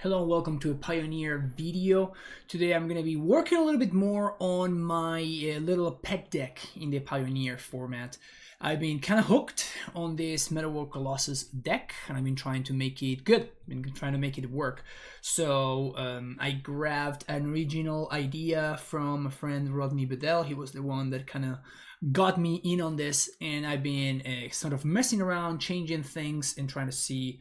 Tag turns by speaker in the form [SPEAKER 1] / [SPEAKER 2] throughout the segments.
[SPEAKER 1] Hello and welcome to a Pioneer video. Today I'm going to be working a little bit more on my little pet deck in the Pioneer format. I've been kind of hooked on this MTGO Colossus deck and I've been trying to make it good. I've been trying to make it work. So I grabbed an original idea from a friend, Rodney Bedell. He was the one that kind of got me in on this, and I've been sort of messing around, changing things and trying to see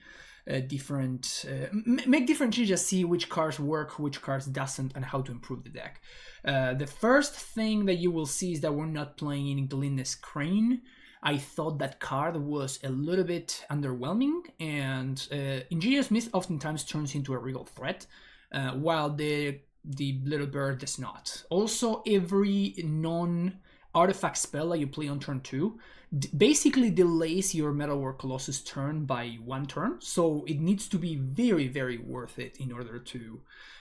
[SPEAKER 1] make different changes, see which cards work, which cards doesn't, and how to improve the deck. The first thing that you will see is that we're not playing in Glinda's Crane. I thought that card was a little bit underwhelming, and Ingenious Myth oftentimes turns into a real threat, while the little bird does not. Also, every non-artifact spell that you play on turn 2 basically delays your MTGO Colossus turn by 1 turn, so it needs to be very, very worth it in order to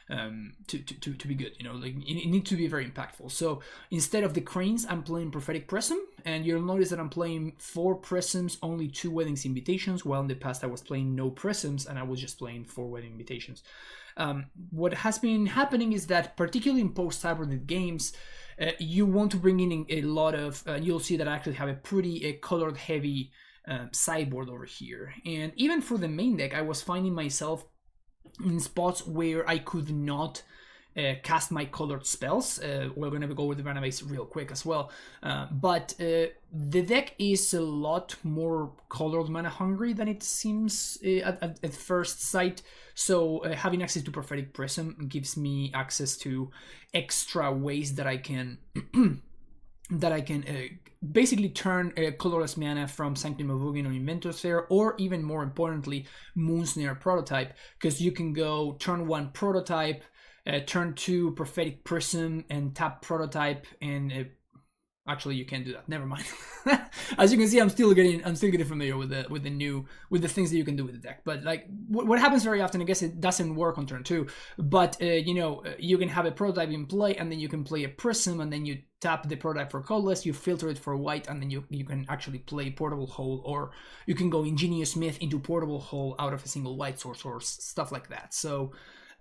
[SPEAKER 1] be good. You know, like it needs to be very impactful. So instead of the cranes, I'm playing Prophetic Prism, and you'll notice that I'm playing 4 prisms, only 2 Weddings Invitations, while in the past I was playing no prisms and I was just playing 4 Wedding Invitations. What has been happening is that, particularly in post-Cybernet games, you want to bring in a lot of, you'll see that I actually have a pretty colored heavy sideboard over here. And even for the main deck, I was finding myself in spots where I could not cast my colored spells. We're going to go with the mana base real quick as well. But the deck is a lot more colored mana hungry than it seems at first sight. So having access to Prophetic Prism gives me access to extra ways that I can basically turn colorless mana from Sanctum of Ugin or Inventor Sphere, or even more importantly, Moonsnare Prototype, because you can go turn 1 Prototype, turn 2 Prophetic Prism, and tap Prototype, and actually you can't do that. Never mind. As you can see, I'm still getting familiar with the things that you can do with the deck. But like what happens very often, I guess it doesn't work on turn 2. But you can have a Prototype in play, and then you can play a Prism, and then you tap the Prototype for colorless, you filter it for white, and then you can actually play Portable Hole, or you can go Ingenious Myth into Portable Hole out of a single white source or stuff like that. So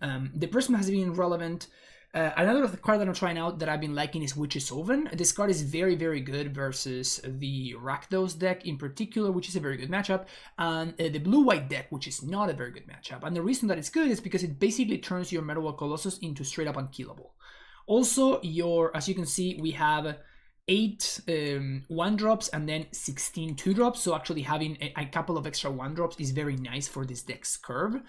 [SPEAKER 1] the Prism has been relevant. Another card that I'm trying out that I've been liking is Witch's Oven. This card is very, very good versus the Rakdos deck in particular, which is a very good matchup, and the blue-white deck, which is not a very good matchup. And the reason that it's good is because it basically turns your MTGO Colossus into straight-up unkillable. Also, as you can see, we have 8 1-drops and then 16 2-drops, so actually having a couple of extra 1-drops is very nice for this deck's curve.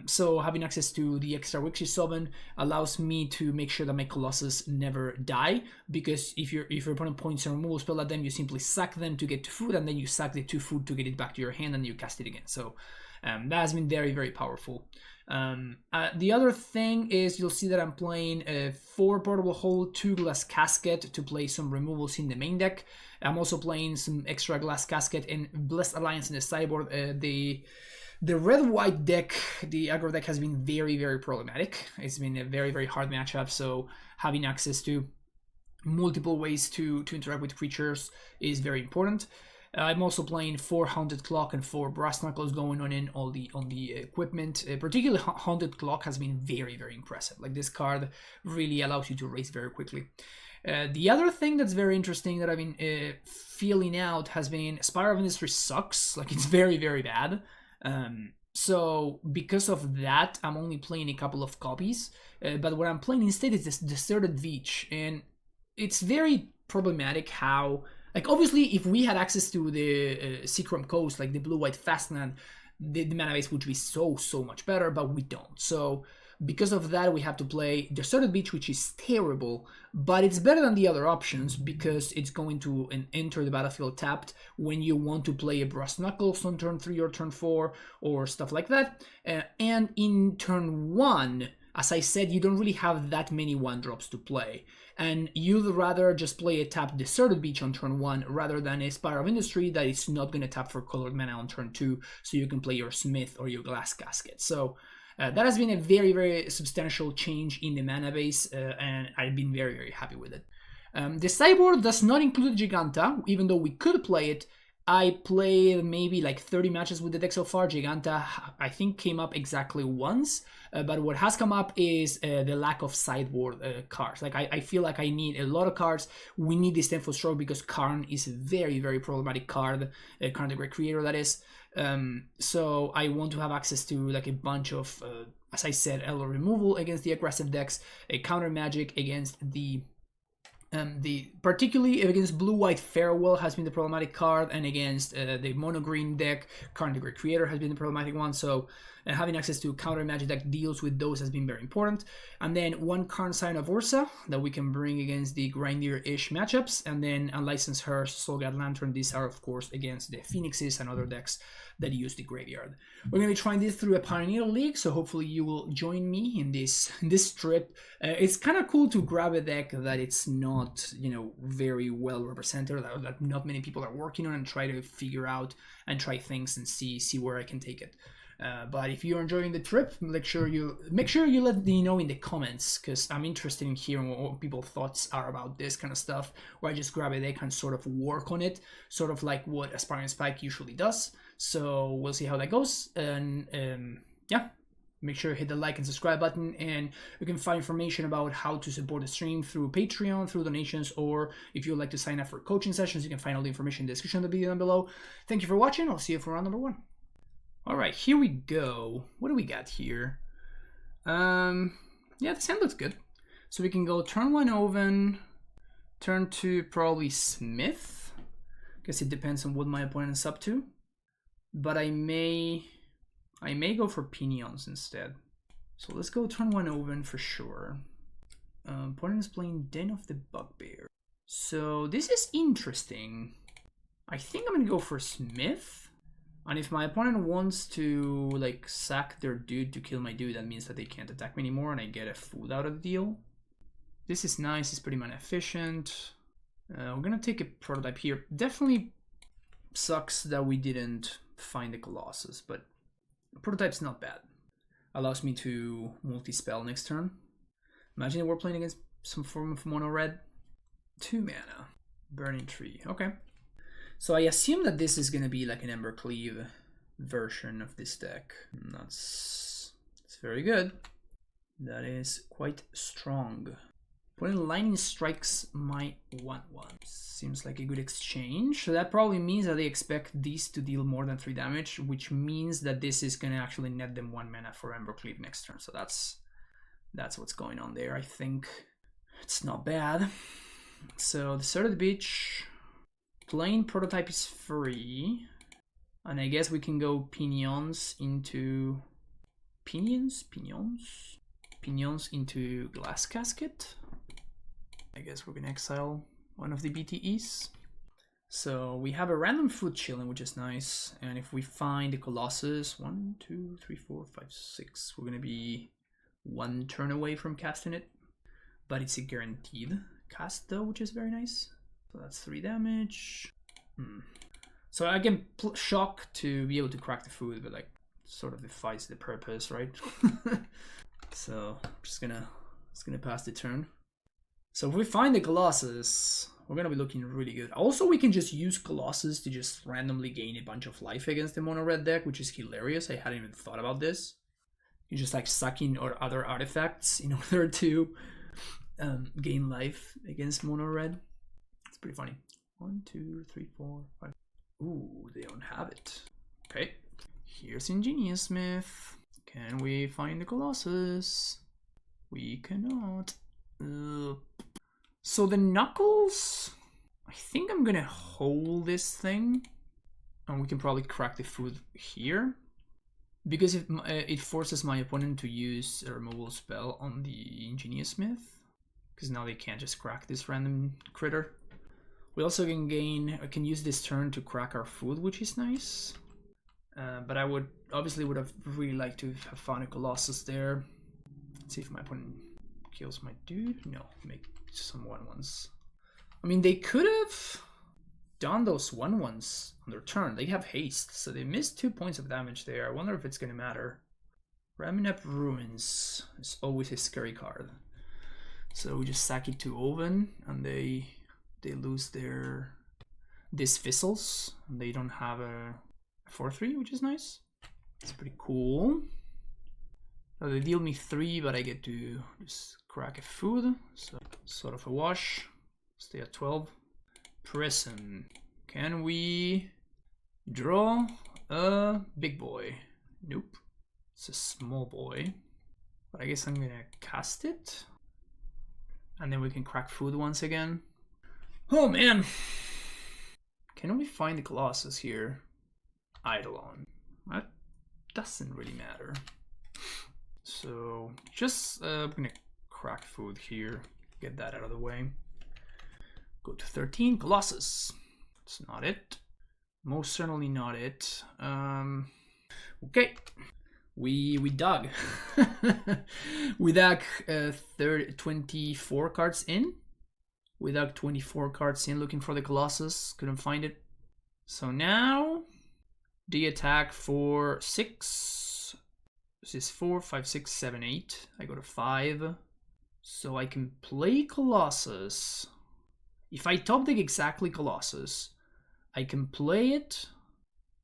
[SPEAKER 1] So having access to the extra Witch's Oven allows me to make sure that my Colossus never die, because if your opponent points a removal spell at them, you simply sack them to get 2 food, and then you sack the 2 food to get it back to your hand, and you cast it again. So that has been very, very powerful. The other thing is you'll see that I'm playing 4 Portable Hole, 2 Glass Casket to play some removals in the main deck. I'm also playing some extra Glass Casket and Blessed Alliance in the sideboard. The red-white deck, the aggro deck, has been very, very problematic. It's been a very, very hard matchup, so having access to multiple ways to interact with creatures is very important. I'm also playing 4 Haunted Clock and 4 Brass Knuckles going on all the equipment. Particularly Haunted Clock has been very, very impressive. Like, this card really allows you to race very quickly. The other thing that's very interesting that I've been feeling out has been Spiral of Industry sucks. Like, it's very, very bad. So because of that, I'm only playing a couple of copies, but what I'm playing instead is this Deserted Beach, and it's very problematic how, like, obviously if we had access to the Seachrome Coast, like the blue-white Fastland, the mana base would be so much better, but we don't. So because of that, we have to play Deserted Beach, which is terrible, but it's better than the other options because it's going to enter the battlefield tapped when you want to play a Brass Knuckles on turn 3 or turn 4 or stuff like that. And in turn 1, as I said, you don't really have that many 1-drops to play. And you'd rather just play a tapped Deserted Beach on turn 1 rather than a Spiral of Industry that is not going to tap for colored mana on turn 2, so you can play your Smith or your Glass Casket. So that has been a very, very substantial change in the mana base, and I've been very, very happy with it. The sideboard does not include Jegantha, even though we could play it I played maybe like 30 matches with the deck so far. Jegantha, I think, came up exactly once. But what has come up is the lack of sideboard cards. Like, I feel like I need a lot of cards. We need this Tenfold Stroke because Karn is a very, very problematic card. Karn the Great Creator, that is. So I want to have access to like a bunch of, as I said, Elo removal against the aggressive decks, a counter magic against the particularly against blue-white Farewell has been the problematic card, and against the mono-green deck, Karn the Great Creator has been the problematic one. So having access to counter magic that deals with those has been very important. And then one Karn Sign of Ursa that we can bring against the grindier-ish matchups, and then Unlicensed Hearse, Soulguide Lantern. These are of course against the Phoenixes and other decks that use the graveyard. We're going to be trying this through a Pioneer League, so hopefully you will join me in this trip. It's kind of cool to grab a deck that it's not, you know, very well represented, that not many people are working on, and try to figure out and try things and see where I can take it. But if you're enjoying the trip, make sure you let me know in the comments, because I'm interested in hearing what people's thoughts are about this kind of stuff, where I just grab a deck and sort of work on it, sort of like what Aspiring Spike usually does. So we'll see how that goes. And yeah, make sure to hit the like and subscribe button, and you can find information about how to support the stream through Patreon, through donations, or if you would like to sign up for coaching sessions, you can find all the information in the description of the video down below. Thank you for watching. I'll see you for round number 1. All right, here we go. What do we got here? Yeah, this hand looks good. So we can go turn 1 Oven, turn 2 probably Smith. Guess it depends on what my opponent's up to. But I may go for Pinions instead. So let's go turn 1 Oven for sure. Opponent is playing Den of the Bugbear. So this is interesting. I think I'm gonna go for Smith. And if my opponent wants to like sack their dude to kill my dude, that means that they can't attack me anymore and I get a food out of the deal. This is nice, it's pretty mana efficient. We're gonna take a prototype here. Definitely sucks that we didn't find the Colossus, but prototype's not bad. Allows me to multi-spell next turn. Imagine we're playing against some form of mono red. 2 mana. Burning Tree. Okay. So I assume that this is gonna be like an Embercleave version of this deck. It's very good. That is quite strong. Putting Lightning Strikes my 1/1. Seems like a good exchange. So that probably means that they expect these to deal more than 3 damage, which means that this is gonna actually net them 1 mana for Embercleave next turn. So that's what's going on there. I think it's not bad. So Deserted Beach. Plain prototype is free. And I guess we can go Pinions into Pinions into Glass Casket. I guess we're gonna exile one of the BTEs. So we have a random food chilling, which is nice. And if we find the Colossus, 1, 2, 3, 4, 5, 6, we're gonna be 1 turn away from casting it. But it's a guaranteed cast though, which is very nice. So that's 3 damage. So I can shock to be able to crack the food, but like sort of defies the purpose, right? So I'm just gonna pass the turn. So if we find the Colossus, we're gonna be looking really good. Also, we can just use Colossus to just randomly gain a bunch of life against the mono red deck, which is hilarious. I hadn't even thought about this. You just like suck in or other artifacts in order to gain life against mono red. It's pretty funny. 1, 2, 3, 4, 5. Ooh, they don't have it. Okay. Here's Ingenious Smith. Can we find the Colossus? We cannot. So the Knuckles, I think I'm gonna hold this thing, and we can probably crack the food here, because it forces my opponent to use a removal spell on the Ingenious Smith, because now they can't just crack this random critter. We also can use this turn to crack our food, which is nice. But I would have really liked to have found a Colossus there. Let's see if my opponent kills my dude. No, make some 1/1s. I mean, they could have done those 1/1s on their turn. They have haste, so they missed 2 points of damage there. I wonder if it's gonna matter. Ramming Up Ruins is always a scary card. So we just sack it to Oven, and they lose their This fizzles. They don't have a 4/3, which is nice. It's pretty cool. So they deal me 3, but I get to just crack a food. So sort of a wash. Stay at 12. Prison. Can we draw a big boy? Nope. It's a small boy. But I guess I'm gonna cast it. And then we can crack food once again. Oh man! Can we find the Colossus here? Eidolon. That doesn't really matter. So just I'm gonna crack food here. Get that out of the way. Go to 13. Colossus. It's not it. Most certainly not it. Okay. We dug. We dug 24 cards in. We dug 24 cards in looking for the Colossus. Couldn't find it. So now the attack for 6. This is 4, 5, 6, 7, 8. I go to 5. So I can play Colossus. If I top deck exactly Colossus, I can play it,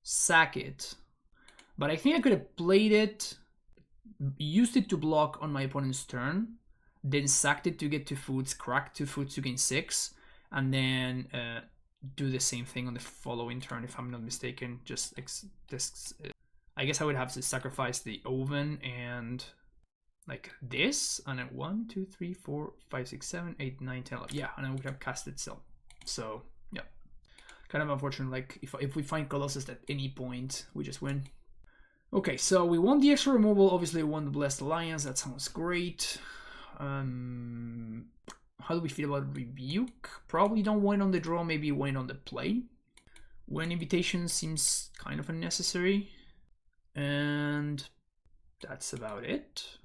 [SPEAKER 1] sack it. But I think I could have played it, used it to block on my opponent's turn, then sacked it to get 2 foods, cracked 2 foods to gain 6, and then do the same thing on the following turn if I'm not mistaken. Just this, I guess I would have to sacrifice the oven and like this, and then 1, 2, 3, 4, 5, 6, 7, 8, 9, 10, 11. Yeah, and I would have cast it still. So yeah, kind of unfortunate. Like if we find Colossus at any point, we just win. Okay, so we won the extra removal. Obviously, we won the Blessed Alliance. That sounds great. How do we feel about Rebuke? Probably don't win on the draw, maybe win on the play. Win Invitation seems kind of unnecessary. And that's about it.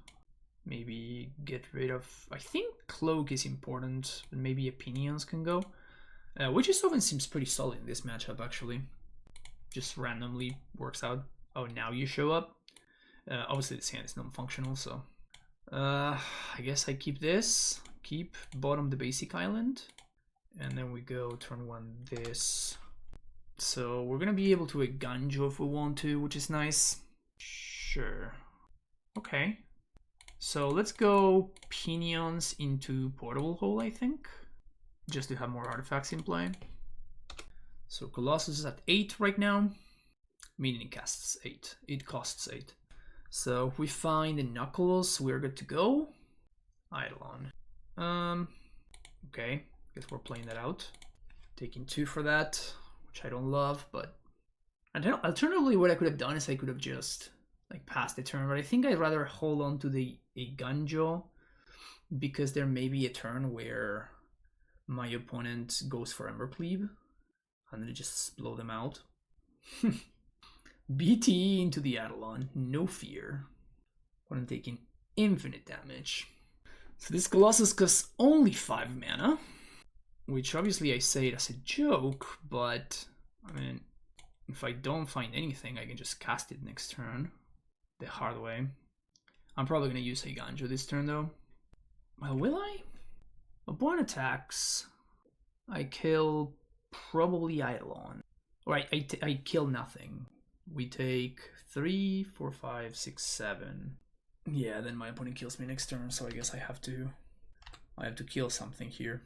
[SPEAKER 1] Maybe get rid of... I think Cloak is important, but maybe Opinions can go. Witch's Oven seems pretty solid in this matchup, actually. Just randomly works out. Oh, now you show up. Obviously, this hand is non-functional, so... I guess I keep this. Keep bottom the basic island. And then we go turn 1 this. So we're gonna be able to a Ganjo if we want to, which is nice. Sure. Okay. So let's go Pinions into Portable Hole, I think. Just to have more artifacts in play. So Colossus is at 8 right now. Meaning it costs 8. It costs 8. So if we find the Knuckles, we're good to go. Eidolon. Okay. Guess we're playing that out. Taking 2 for that, which I don't love, but alternatively what I could have done is I could have just like passed the turn, but I think I'd rather hold on to a Ganjo because there may be a turn where my opponent goes for Embercleave and then just blow them out. BT into the Eidolon, no fear. When I'm taking infinite damage. So this Colossus costs only 5 mana, which obviously I say it as a joke, but I mean, if I don't find anything, I can just cast it next turn the hard way. I'm probably going to use a Ganjo this turn though. Well, will I? Upon attacks, I kill probably Eidolon. Or I kill nothing. We take 3, 4, 5, 6, 7. Yeah, then my opponent kills me next turn, so I guess I have to kill something here.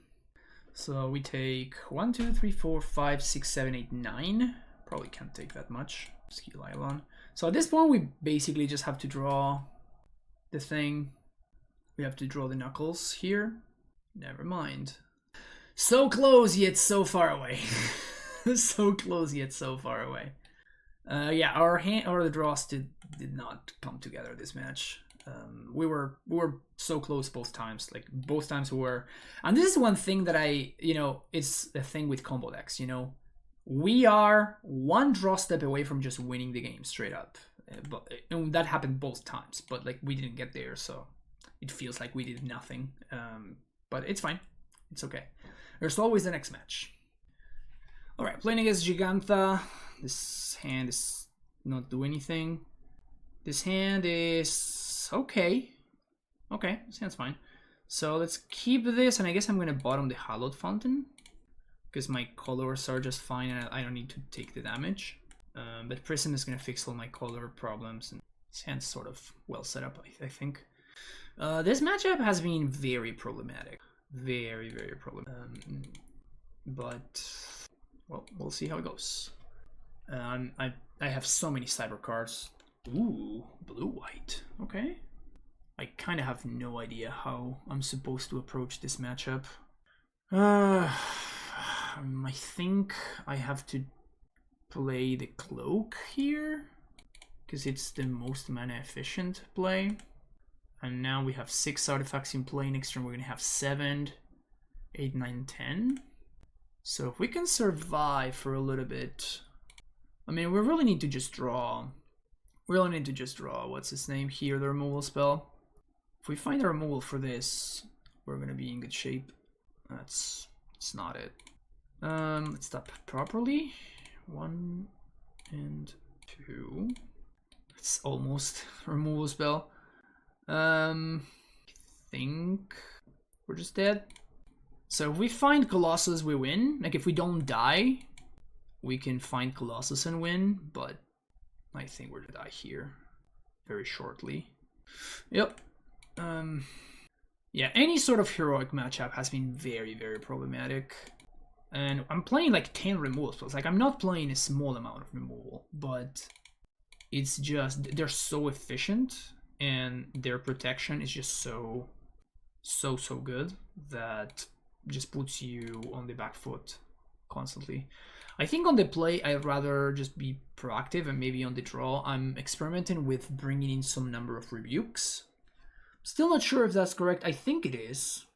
[SPEAKER 1] So we take 1, 2, 3, 4, 5, 6, 7, 8, 9. Probably can't take that much. Just kill Eidolon. So at this point, we basically just have to draw the thing. We have to draw the Knuckles here. Never mind. So close yet so far away. So close yet so far away. Yeah, the draws did not come together this match. We were so close both times. Like both times we were, and this is one thing that it's the thing with combo decks. We are one draw step away from just winning the game straight up. And that happened both times, but like we didn't get there, so it feels like we did nothing. But it's fine. It's okay. There's always the next match. All right, playing against Jegantha. This hand is not do anything. This hand is okay. Okay, this hand's fine. So let's keep this, and I guess I'm gonna bottom the Hallowed Fountain. because my colors are just fine and I don't need to take the damage. But Prism is going to fix all my color problems, and his hand's sort of well set up, I think. This matchup has been very problematic. Very, very problematic. But, well, we'll see how it goes. I have so many cyber cards. Ooh, blue-white. Okay. I kind of have no idea how I'm supposed to approach this matchup. I think I have to play the Cloak here, because it's the most mana efficient play. And now we have 6 artifacts in play. Next turn we're going to have 7, 8, 9, 10. So if we can survive for a little bit... I mean, we really need to just draw... what's his name here, the removal spell. If we find a removal for this, we're going to be in good shape. That's not it. Let's stop properly. 1 and 2. It's almost a removal spell. I think we're just dead. So if we find Colossus, we win. Like, if we don't die, we can find Colossus and win, but I think we're gonna die here very shortly. Yep. Yeah, any sort of heroic matchup has been very, very problematic. And I'm playing like 10 removal spells. Like, I'm not playing a small amount of removal, but it's just, they're so efficient and their protection is just so good that just puts you on the back foot constantly. I think on the play, I'd rather just be proactive, and maybe on the draw, I'm experimenting with bringing in some number of rebukes. Still not sure if that's correct. I think it is,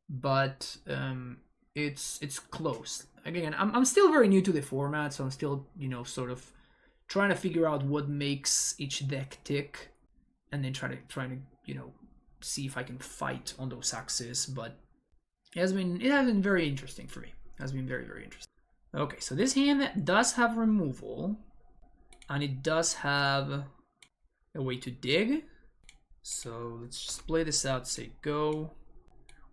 [SPEAKER 1] but it's close. Again, I'm still very new to the format, so I'm still, you know, sort of trying to figure out what makes each deck tick, and then trying to you know, see if I can fight on those axes. But it has been very interesting for me. It has been very, very interesting. Okay, so this hand does have removal, and it does have a way to dig. So let's just play this out, say go.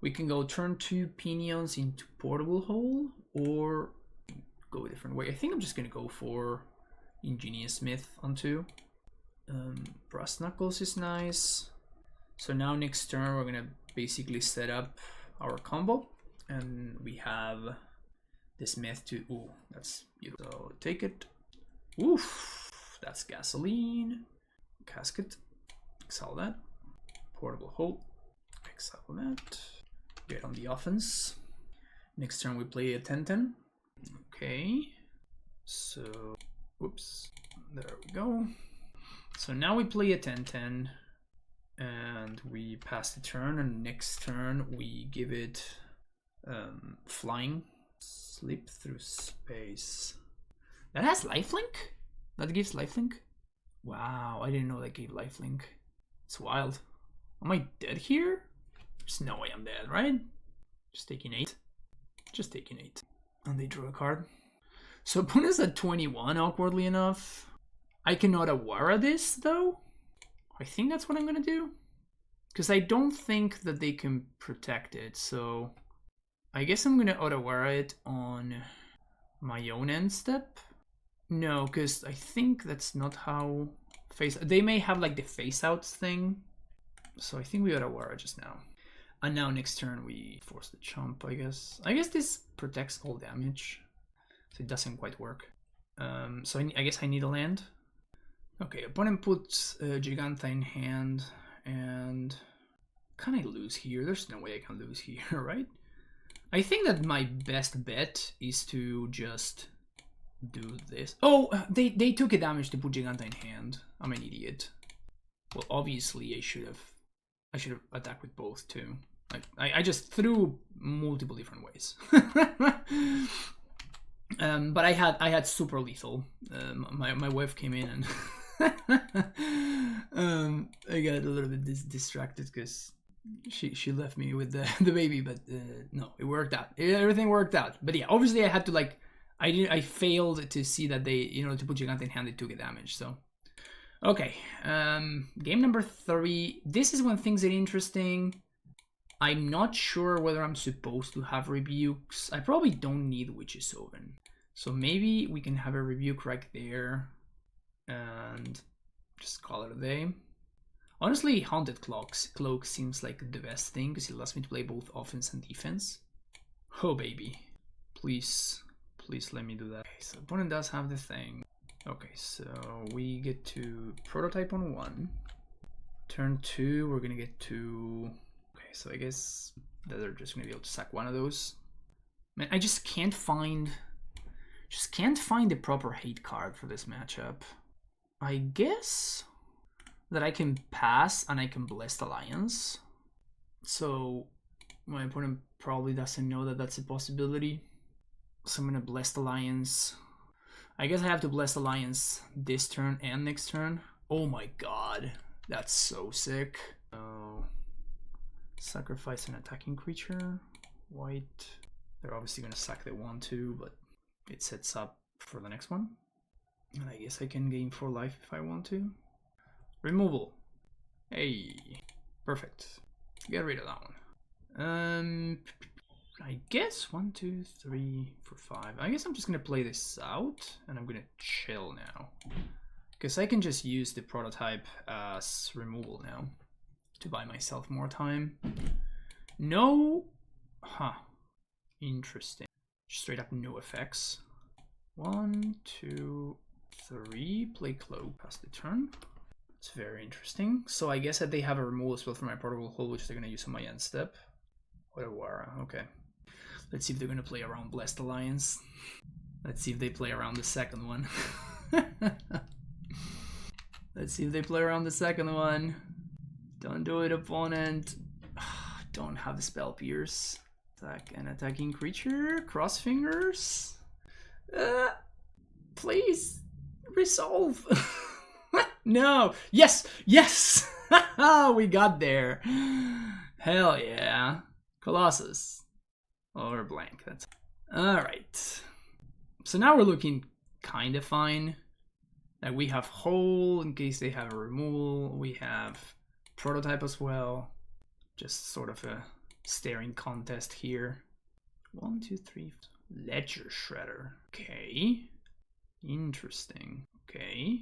[SPEAKER 1] We can go turn 2 Pinions into Portable Hole, or go a different way. I think I'm just gonna go for Ingenious Smith on 2. Brass Knuckles is nice. So now next turn we're gonna basically set up our combo, and we have this myth to, ooh, that's beautiful. So take it. Oof, that's gasoline. Casket. Exile that. Portable Hole. Exile that. Get on the offense. Next turn we play a 10-10. Okay. So, whoops. There we go. So now we play a 10-10. And we pass the turn, and next turn we give it flying. Slip through space. That has lifelink? That gives lifelink? Wow, I didn't know that gave lifelink. It's wild. Am I dead here? There's no way I'm dead, right? Just taking 8. Just taking 8. And they drew a card. So opponent's at 21, awkwardly enough. I cannot Awara this, though. I think that's what I'm gonna do. Because I don't think that they can protect it, so I guess I'm gonna Otawara it on my own end step. No, because I think that's not how face... They may have like the face out thing. So I think we Otawara just now. And now next turn we force the chump, I guess. I guess this protects all damage. So it doesn't quite work. So I guess I need a land. Okay, opponent puts Jegantha in hand, and can I lose here? There's no way I can lose here, right? I think that my best bet is to just do this. Oh, they took a damage to put Jegantha in hand. I'm an idiot. Well, obviously I should have attacked with both too. Like I just threw multiple different ways. But I had super lethal. My wife came in and I got a little bit distracted because she left me with the baby, but no, it worked out. Everything worked out. But yeah, obviously I had to like I failed to see that they, you know, to put Jegantha in hand, they took a damage. So okay, game number 3. This is when things are interesting. I'm not sure whether I'm supposed to have rebukes. I probably don't need Witch's Oven. So maybe we can have a rebuke right there and just call it a day. Honestly, Haunted Cloak seems like the best thing because it allows me to play both offense and defense. Oh baby, please let me do that. Okay, so opponent does have the thing. Okay, so we get to prototype on 1. Turn 2, we're gonna get to... Okay, so I guess that they're just gonna be able to sack one of those. Man, I just can't find the proper hate card for this matchup. I guess that I can pass and I can Blessed Alliance. So my opponent probably doesn't know that that's a possibility. So I'm gonna Blessed Alliance. I guess I have to Blessed Alliance this turn and next turn. Oh my god, that's so sick. So sacrifice an attacking creature. White. They're obviously gonna sack the 1/2, but it sets up for the next one. And I guess I can gain 4 life if I want to. Removal. Hey, perfect. Get rid of that one. I guess 1, 2, 3, 4, 5. I guess I'm just gonna play this out and I'm gonna chill now. Because I can just use the prototype as removal now to buy myself more time. No. Huh. Interesting. Straight up no effects. 1, 2, 3. Play Cloak. Pass the turn. It's very interesting. So I guess that they have a removal spell for my portable hold, which they're going to use on my end step. What a Wara. Okay. Let's see if they're going to play around Blessed Alliance. Let's see if they play around the second one. Let's see if they play around the second one. Don't do it, opponent. Don't have the spell pierce. Attack an attacking creature. Cross fingers. Please resolve. No. Yes. Yes. We got there. Hell yeah. Colossus. Or blank. That's all right. So now we're looking kind of fine. Like we have Hole in case they have a removal. We have Prototype as well. Just sort of a staring contest here. 1, 2, 3. Ledger Shredder. Okay. Interesting. Okay.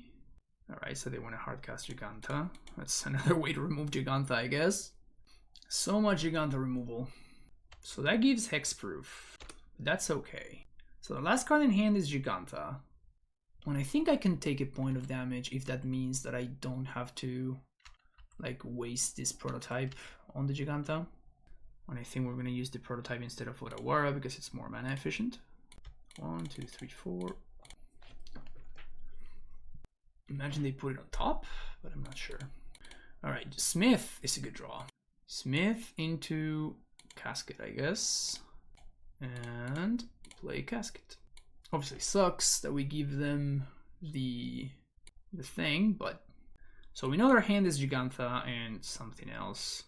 [SPEAKER 1] Alright, so they want to hardcast Jegantha. That's another way to remove Jegantha, I guess. So much Jegantha removal. So that gives Hexproof. That's okay. So the last card in hand is Jegantha. And I think I can take a point of damage if that means that I don't have to like waste this prototype on the Jegantha. And I think we're going to use the prototype instead of Otawara because it's more mana efficient. 1, 2, 3, 4. Imagine they put it on top, but I'm not sure. All right, Smith is a good draw. Smith into Casket, I guess. And play Casket. Obviously sucks that we give them the thing, but... So we know their hand is Jegantha and something else.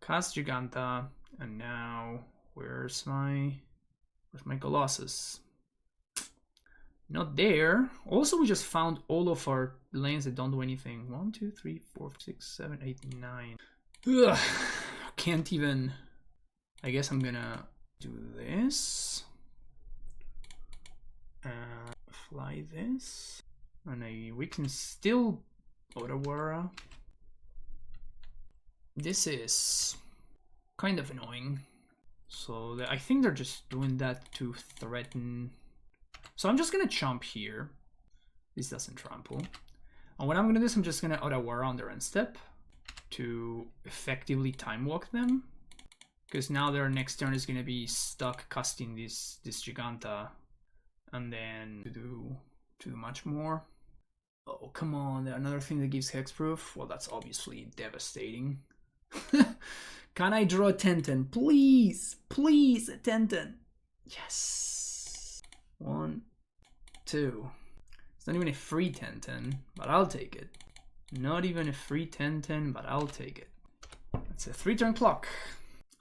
[SPEAKER 1] Cast Jegantha, and now where's my Colossus? Not there. Also, we just found all of our lanes that don't do anything. 1, 2, 3, 4, 6, 7, 8, 9. Ugh, can't even. I guess I'm gonna do this. Fly this. And we can still Otawara. This is kind of annoying. So I think they're just doing that to threaten. So I'm just gonna chomp here. This doesn't trample. And what I'm gonna do is I'm just gonna Otawara on their end step to effectively time walk them. Because now their next turn is gonna be stuck casting this Jegantha. And then to do too much more. Oh, come on. Another thing that gives hexproof? Well, that's obviously devastating. Can I draw a Tenten? Please! Please, a Tenten! Yes! 1, 2. It's not even a free Tenten, but I'll take it. Not even a free Tenten, but I'll take it. It's a 3-turn clock.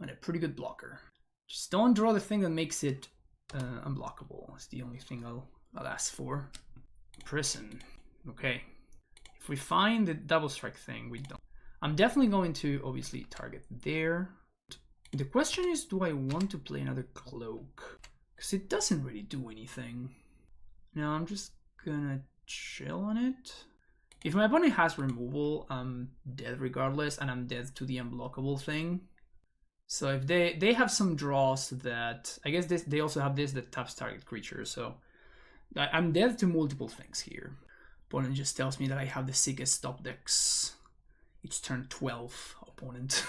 [SPEAKER 1] And a pretty good blocker. Just don't draw the thing that makes it unblockable. It's the only thing I'll ask for. Prison. Okay. If we find the double strike thing, we don't. I'm definitely going to obviously target there. The question is, do I want to play another cloak? Because it doesn't really do anything. No, I'm just gonna chill on it. If my opponent has removal, I'm dead regardless, and I'm dead to the unblockable thing. So if they have some draws that... I guess they also have this that taps target creature, so... I'm dead to multiple things here. Opponent just tells me that I have the sickest top decks. It's turn 12, opponent.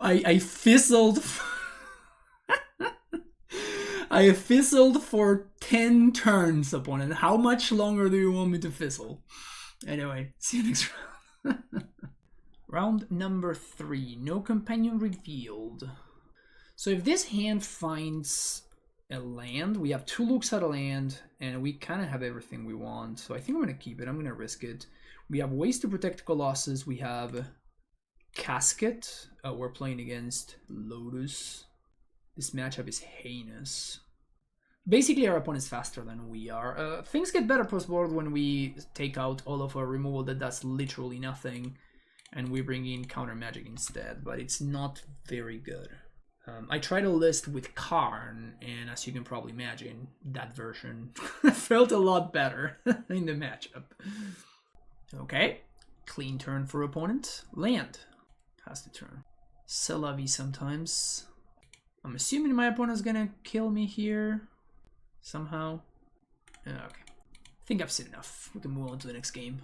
[SPEAKER 1] I fizzled... I fizzled for 10 turns, opponent. How much longer do you want me to fizzle? Anyway, see you next round. Round number 3. No companion revealed. So if this hand finds a land, we have 2 looks at a land, and we kind of have everything we want. So I think I'm going to keep it. I'm going to risk it. We have ways to protect Colossus. We have Casket. We're playing against Lotus. This matchup is heinous. Basically, our opponent is faster than we are. Things get better post-board when we take out all of our removal that does literally nothing, and we bring in counter magic instead, but it's not very good. I tried a list with Karn, and as you can probably imagine, that version felt a lot better in the matchup. Okay, clean turn for opponent. Land. Pass the turn. C'est la vie sometimes. I'm assuming my opponent's gonna kill me here somehow. Okay, I think I've seen enough. We can move on to the next game.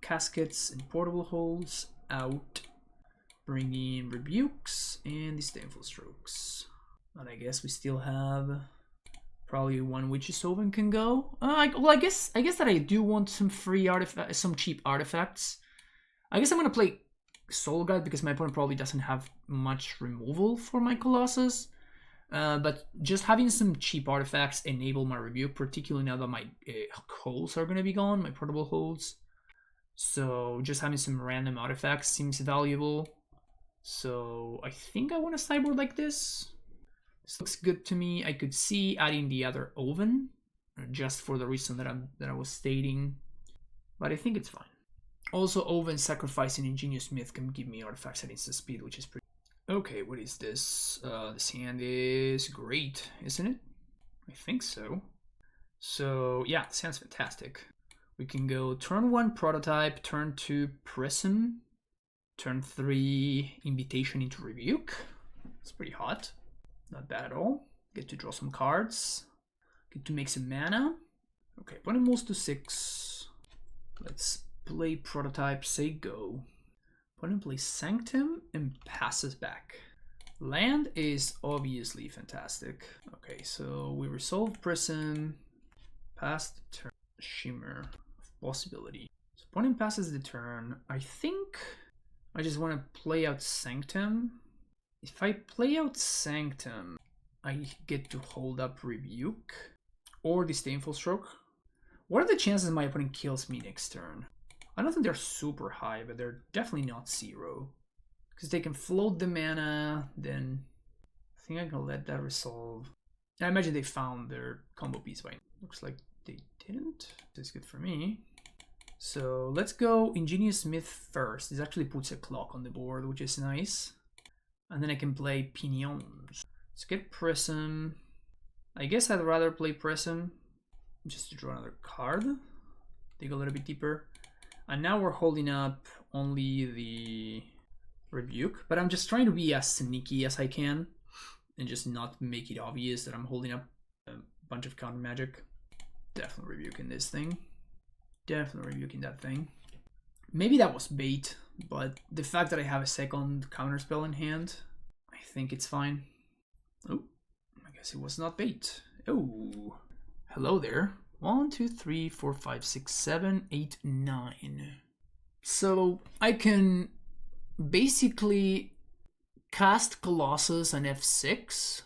[SPEAKER 1] Caskets and portable holds out. Bring in rebukes and disdainful strokes. And I guess we still have probably one Witch's Oven can go. Well, I guess that I do want some free artifacts, some cheap artifacts. I guess I'm gonna play Soul Guide because my opponent probably doesn't have much removal for my Colossus. But just having some cheap artifacts enable my rebuke, particularly now that my holds are going to be gone, my portable holds. So just having some random artifacts seems valuable. So I think I want a sideboard like this. This looks good to me. I could see adding the other Oven, just for the reason that I was stating. But I think it's fine. Also, Oven sacrificing Ingenious Smith can give me artifacts at instant speed, which is pretty... Okay, what is this? This hand is great, isn't it? I think so. So, yeah, this hand's fantastic. We can go turn 1 Prototype, turn 2 Prism, turn 3 Invitation into Rebuke. It's pretty hot. Not bad at all. Get to draw some cards. Get to make some mana. Okay, opponent moves to 6. Let's play Prototype, say go. Opponent plays Sanctum and passes back. Land is obviously fantastic. Okay, so we resolve Prism, pass the turn, Shimmer of Possibility. So opponent passes the turn. I think I just want to play out Sanctum. If I play out Sanctum, I get to hold up Rebuke or Disdainful Stroke. What are the chances my opponent kills me next turn? I don't think they're super high, but they're definitely not 0. Because they can float the mana, then I think I can let that resolve. I imagine they found their combo piece by now. Looks like they didn't. That's good for me. So let's go Ingenious Smith first. This actually puts a clock on the board, which is nice. And then I can play Pinions. Let's get Prism. I guess I'd rather play Prism just to draw another card. Dig a little bit deeper. And now we're holding up only the Rebuke, but I'm just trying to be as sneaky as I can and just not make it obvious that I'm holding up a bunch of counter magic. Definitely rebuking this thing. Definitely rebuking that thing. Maybe that was bait, but the fact that I have a second counter spell in hand, I think it's fine. Oh, I guess it was not bait. Oh, hello there. 1, 2, 3, 4, 5, 6, 7, 8, 9. So I can basically cast Colossus on F6,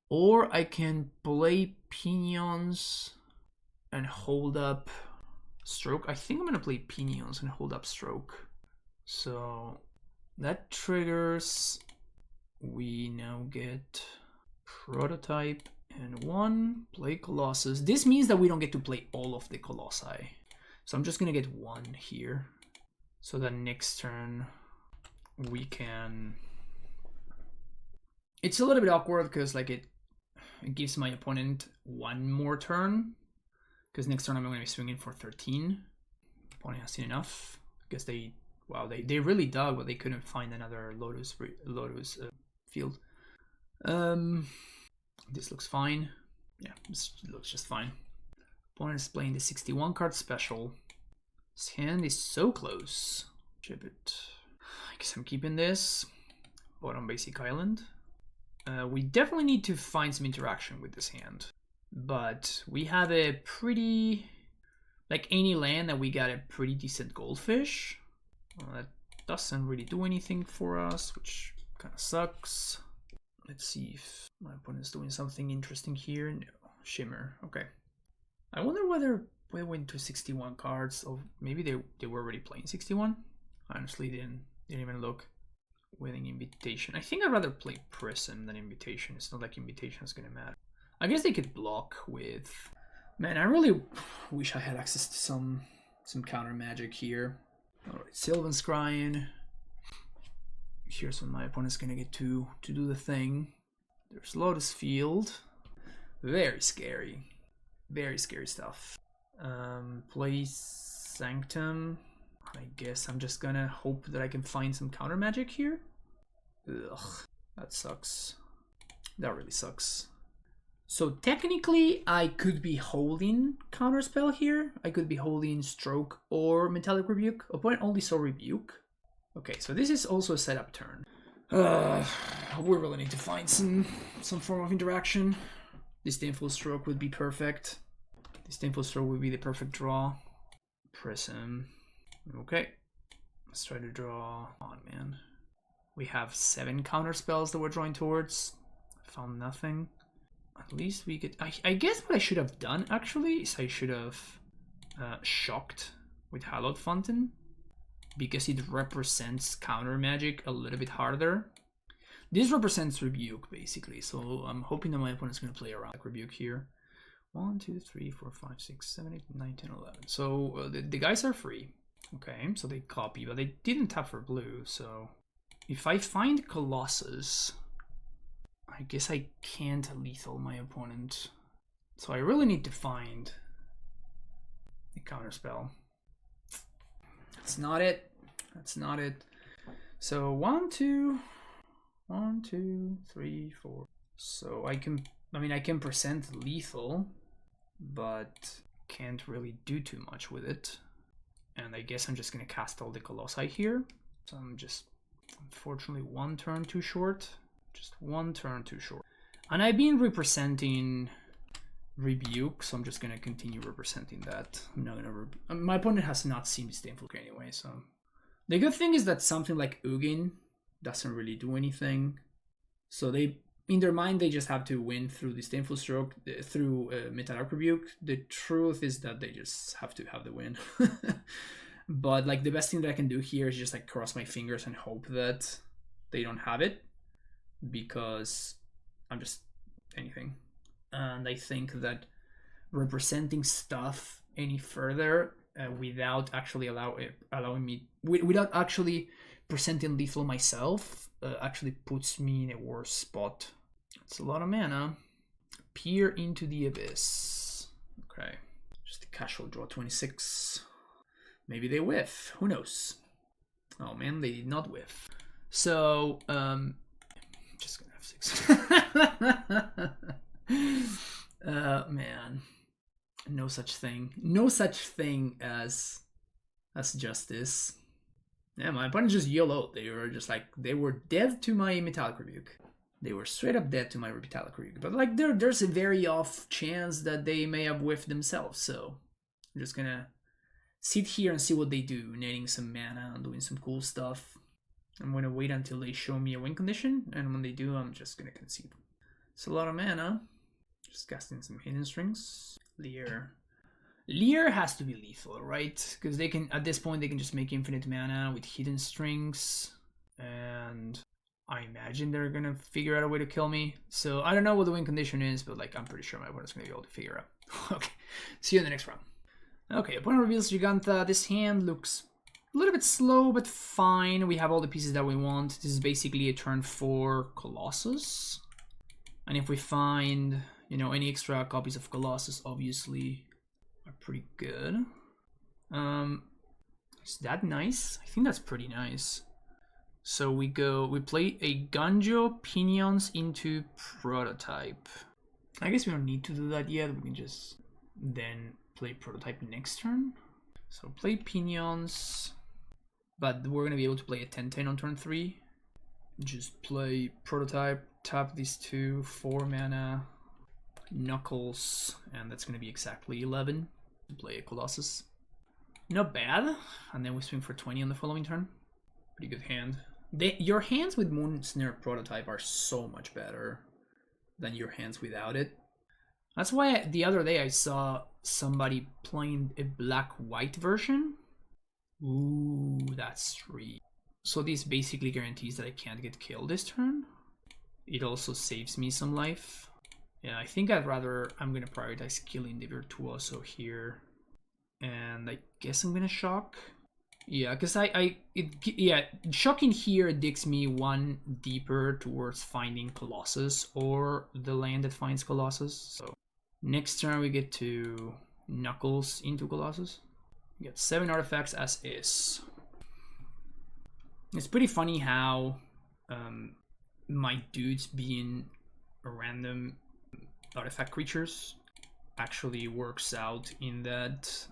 [SPEAKER 1] or I can play Pinions and hold up Stroke. I think I'm going to play Pinions and hold up Stroke. So that triggers. We now get Prototype and 1, play Colossus. This means that we don't get to play all of the Colossi. So I'm just going to get 1 here. So that next turn we can... It's a little bit awkward because like it gives my opponent one more turn. Because next turn I'm going to be swinging for 13. Opponent has seen enough. Because they really dug, but they couldn't find another Lotus field. This looks fine. Yeah, this looks just fine. Opponent is playing the 61 card special. His hand is so close. Chip it. I guess I'm keeping this. Bottom basic island. We definitely need to find some interaction with this hand. But we have a pretty... Like any land that we got a pretty decent goldfish. Well, that doesn't really do anything for us, which kind of sucks. Let's see if my opponent's doing something interesting here. No, Shimmer. Okay. I wonder whether we went to 61 cards, or maybe they were already playing 61. I honestly didn't even look. Winning Invitation. I think I'd rather play Prism than Invitation. It's not like Invitation is gonna matter. I guess they could block with... Man, I really wish I had access to some counter magic here. Alright, Sylvan's Scrying. Here's when my opponent's gonna get to do the thing. There's Lotus Field. Very scary. Very scary stuff. Play Sanctum. I guess I'm just gonna hope that I can find some counter magic here. Ugh, that sucks. That really sucks. So technically, I could be holding Counterspell here. I could be holding Stroke or Metallic Rebuke. Opponent only saw Rebuke. Okay, so this is also a setup turn. We really need to find some form of interaction. Disdainful Stroke would be perfect. Disdainful Stroke would be the perfect draw. Prism. Okay, let's try to draw on, man. We have 7 counter spells that we're drawing towards. Found nothing. At least we could... I guess what I should have done, actually, is I should have shocked with Hallowed Fountain. Because it represents counter magic a little bit harder. This represents Rebuke, basically. So I'm hoping that my opponent's going to play around like Rebuke here. 1, 2, 3, 4, 5, 6, 7, 8, 9, 10, 11. So the guys are free. Okay, so they copy, but they didn't tap for blue, so... If I find Colossus, I guess I can't lethal my opponent. So I really need to find a counterspell. That's not it. That's not it. So 1, 2, 3, 4. So I can present lethal, but can't really do too much with it. And I guess I'm just gonna cast all the Colossi here. So I'm just, unfortunately, 1 turn too short. Just 1 turn too short. And I've been representing Rebuke, so I'm just gonna continue representing that. I'm not gonna... my opponent has not seen Disdainful anyway, so... The good thing is that something like Ugin doesn't really do anything. So they, in their mind, they just have to win through Disdainful Stroke, through Metallic Rebuke. The truth is that they just have to have the win. But like the best thing that I can do here is just like cross my fingers and hope that they don't have it, because I'm just anything. And I think that representing stuff any further without actually allowing me, without actually presenting lethal myself, actually puts me in a worse spot. It's a lot of mana. Peer into the Abyss. Okay, just a casual draw 26. Maybe they whiff. Who knows? Oh man, they did not whiff. So, just gonna have 6. Man, no such thing. No such thing as justice. Yeah, my opponent just YOLO'd. They were just like, they were dead to my Metallic Rebuke. They were straight up dead to my Metallic Rebuke. But like, there's a very off chance that they may have whiffed themselves. So I'm just gonna sit here and see what they do, netting some mana and doing some cool stuff. I'm gonna wait until they show me a win condition, and when they do, I'm just gonna concede. It's a lot of mana. Just casting some Hidden Strings. Leer. Leer has to be lethal, right? Because they can, at this point, they can just make infinite mana with Hidden Strings, and I imagine they're gonna figure out a way to kill me. So I don't know what the win condition is, but like I'm pretty sure my opponent's gonna be able to figure out. Okay, see you in the next round. Okay, opponent reveals Jegantha. This hand looks A little bit slow, but fine. We have all the pieces that we want. This is basically a turn 4 Colossus. And if we find, you know, any extra copies of Colossus, obviously, are pretty good. Is that nice? I think that's pretty nice. So we play a Ganjo Pinions into Prototype. I guess we don't need to do that yet. We can just then play Prototype next turn. So play Pinions, but we're gonna be able to play a 10-10 on turn 3. Just play Prototype, tap these 2, 4 mana, Knuckles, and that's gonna be exactly 11 to play a Colossus. Not bad. And then we swing for 20 on the following turn. Pretty good hand. Your hands with Moonsnare Prototype are so much better than your hands without it. That's why the other day I saw somebody playing a black-white version. Ooh, that's 3. So this basically guarantees that I can't get killed this turn. It also saves me some life. Yeah, I think I'm gonna prioritize killing the Virtuoso here. And I guess I'm gonna shock. Yeah, because shocking here digs me 1 deeper towards finding Colossus or the land that finds Colossus. So next turn we get to Knuckles into Colossus. We get 7 artifacts as is. It's pretty funny how my dudes being random artifact creatures actually works out in that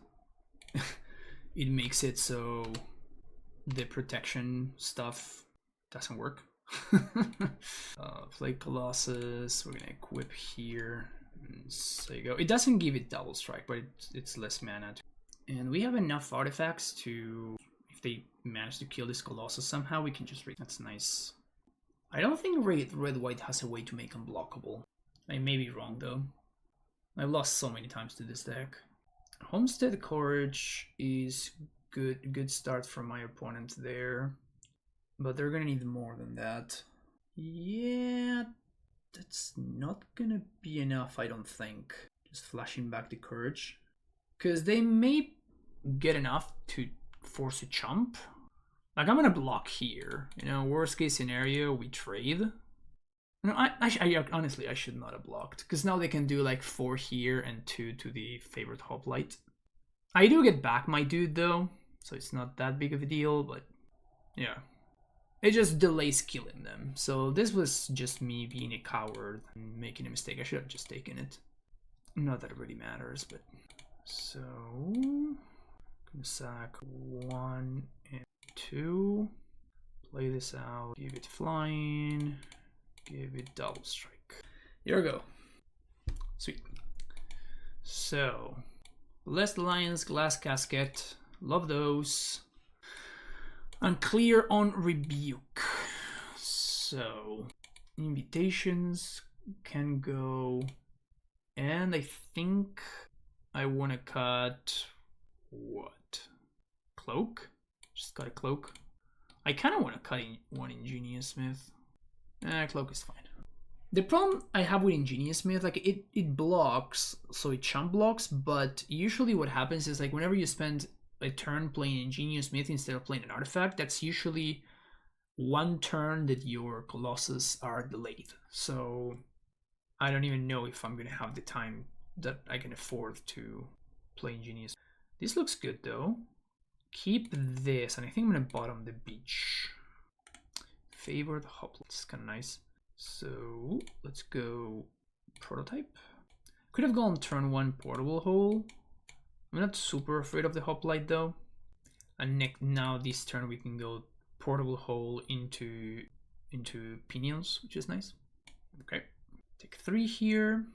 [SPEAKER 1] it makes it so the protection stuff doesn't work. Play Colossus, we're gonna equip here. So you go. It doesn't give it double strike, but it's less mana. And we have enough artifacts to, if they manage to kill this Colossus somehow, we can just read. That's nice. I don't think red-white has a way to make unblockable. I may be wrong though. I've lost so many times to this deck. Homestead Courage is good start from my opponent there, but they're gonna need more than that. Yeah, that's not gonna be enough, I don't think. Just flashing back the Courage, because they may get enough to force a chump. Like, I'm gonna block here, you know, worst case scenario, we trade. No, I honestly, I should not have blocked, because now they can do like 4 here and 2 to the favorite hoplite. I do get back my dude though, so it's not that big of a deal, but yeah. It just delays killing them. So this was just me being a coward and making a mistake. I should have just taken it. Not that it really matters, but... So... gonna sack 1 and 2. Play this out. Give it flying. Give it double strike. Here we go. Sweet. So, Blessed Alliance, Glass Casket. Love those. Unclear on Rebuke. So, invitations can go. And I think I want to cut what? Cloak? Just cut a cloak. I kind of want to cut in 1 Ingenious Smith. Cloak is fine. The problem I have with Ingenious Smith, like it blocks, so it chump blocks, but usually what happens is like whenever you spend a turn playing Ingenious Smith instead of playing an artifact, that's usually 1 turn that your Colossus are delayed. So I don't even know if I'm gonna have the time that I can afford to play Ingenious. This looks good though. Keep this, and I think I'm gonna bottom the beach. Favorite hoplite, it's kind of nice. So let's go Prototype. Could have gone turn 1 Portable Hole. I'm not super afraid of the hoplite though. And now this turn we can go Portable Hole into Pinions, which is nice. Okay, take 3 here.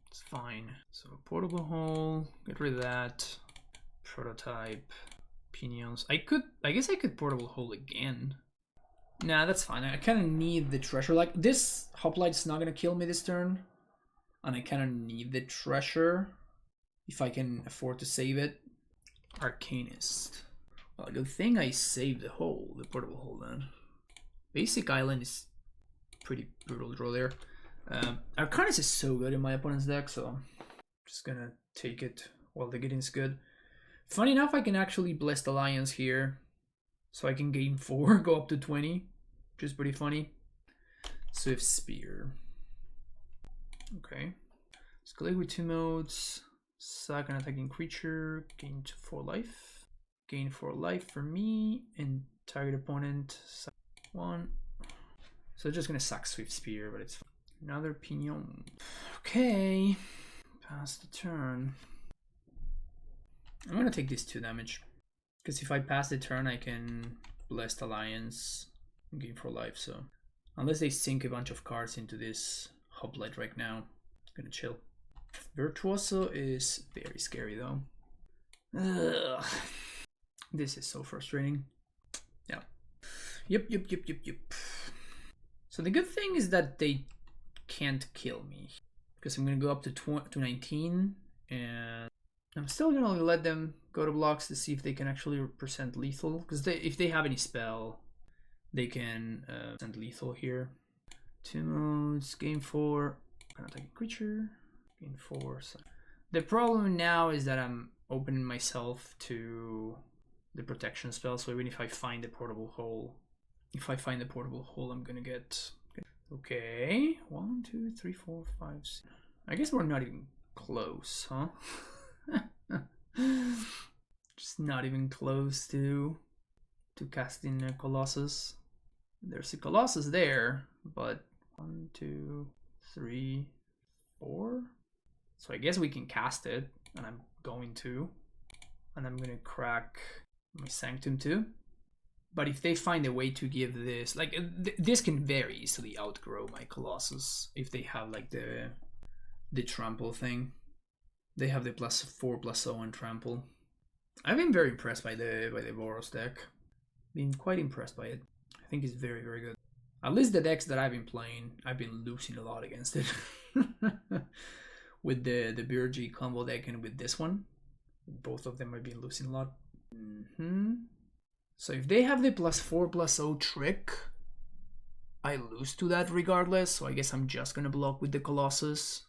[SPEAKER 1] It's fine. So Portable Hole, get rid of that. Prototype, Pinions. I guess I could Portable Hole again. Nah, that's fine. I kind of need the treasure. Like, this hoplite's not gonna kill me this turn. And I kind of need the treasure if I can afford to save it. Arcanist. Well, good thing I saved the portable hole then. Basic Island is pretty brutal draw there. Arcanist is so good in my opponent's deck, so I'm just gonna take it while the getting's good. Funny enough, I can actually Blessed Alliance here So I can gain 4, go up to 20, which is pretty funny. Swift Spear. Okay. Let's collect with 2 modes. Sack an attacking creature, gain 4 life. Gain 4 life for me, and target opponent, sack 1. So just gonna sack Swift Spear, but it's fine. Another Pinion. Okay. Pass the turn. I'm gonna take this 2 damage. Because if I pass the turn, I can Blessed Alliance and gain 4 life, so. Unless they sink a bunch of cards into this Hoplite right now, it's gonna chill. Virtuoso is very scary though. Ugh. This is so frustrating. Yeah. Yep. So the good thing is that they can't kill me. Because I'm gonna go up to 19 and I'm still gonna let them go to blocks to see if they can actually present lethal. Because if they have any spell, they can present lethal here. 2 modes, game 4, an attacking creature, game 4. So. The problem now is that I'm opening myself to the protection spell. So even if I find the portable hole, I'm gonna get. Okay, 1, 2, 3, 4, 5, 6. I guess we're not even close, huh? Just not even close to casting a Colossus. There's a Colossus there, but 1, 2, 3, 4. So I guess we can cast it, and I'm going to. And I'm gonna crack my Sanctum too. But if they find a way to give this, like this can very easily outgrow my Colossus if they have like the trample thing. They have the +4/+0 and trample. I've been very impressed by the Boros deck. Been quite impressed by it. I think it's very, very good. At least the decks that I've been playing, I've been losing a lot against it. With the Birgi combo deck and with this one. Both of them I've been losing a lot. So if they have the +4/+0 trick, I lose to that regardless. So I guess I'm just gonna block with the Colossus.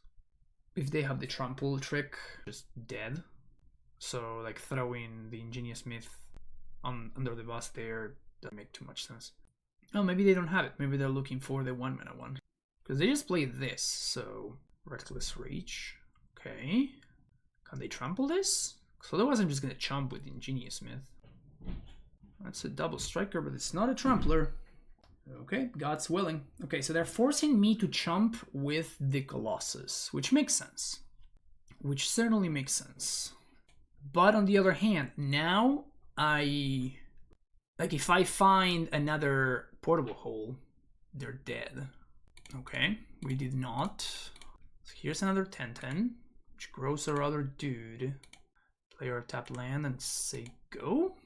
[SPEAKER 1] If they have the trample trick, just dead. So like throwing the Ingenious Myth under the bus there doesn't make too much sense. Oh, maybe they don't have it. Maybe they're looking for the 1-mana one. Because they just played this, so Reckless Reach. Okay. Can they trample this? Because otherwise I'm just gonna chomp with the Ingenious Myth. That's a double striker, but it's not a trampler. Okay, God's willing. Okay, so they're forcing me to chomp with the Colossus, which makes sense. Which certainly makes sense. But on the other hand, now if I find another portable hole, they're dead. Okay, we did not. So here's another 10/10, which grows our other dude. Player tap land and say go.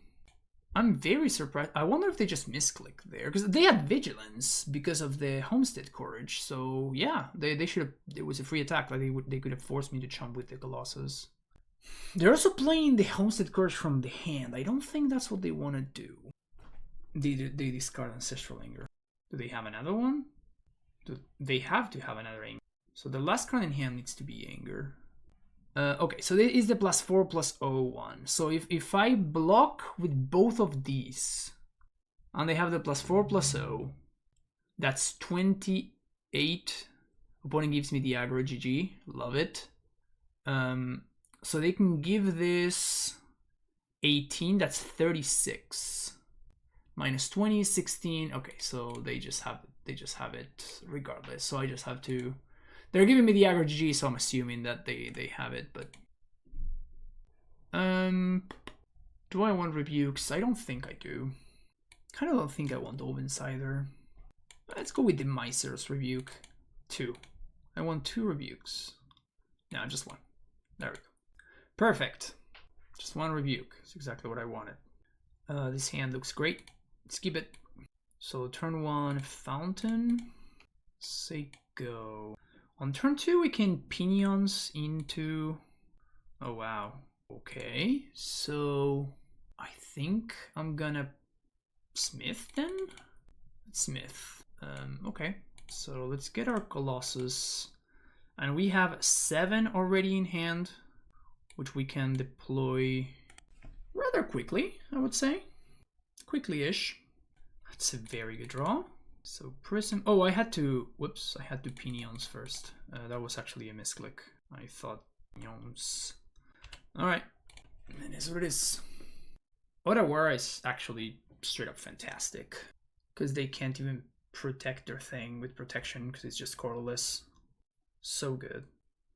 [SPEAKER 1] I'm very surprised. I wonder if they just misclicked there because they had vigilance because of the Homestead Courage. So yeah, they should have. It was a free attack. Like they could have forced me to chomp with the Colossus. They're also playing the Homestead Courage from the hand. I don't think that's what they want to do. They discard Ancestral Anger. Do they have another one? They have to have another Anger. So the last card in hand needs to be Anger. Okay, so this is the +4/+0 one. So if I block with both of these, and they have the +4/+0, that's 28. Opponent gives me the aggro, GG. Love it. So they can give this 18, that's 36. -20, 16. Okay, so they just have it regardless. So I just have to. They're giving me the aggro GG, so I'm assuming that they have it, but do I want Rebukes? I don't think I do. Kind of don't think I want Ovens either. Let's go with the Miser's Rebuke. 2. I want 2 Rebukes. No, just 1. There we go. Perfect. Just 1 Rebuke. That's exactly what I wanted. This hand looks great. Let's keep it. So turn 1, Fountain. Say go. On turn 2, we can Pinions into... Oh, wow. Okay, so I think I'm gonna Smith then? Smith. Okay, so let's get our Colossus. And we have 7 already in hand, which we can deploy rather quickly, I would say. quickly-ish. That's a very good draw. So Prism. Oh, I had to. Whoops! I had to Pinions first. That was actually a misclick. I thought Pinions. All right, it is what it is. Otawara is actually straight up fantastic because they can't even protect their thing with protection because it's just colorless. So good.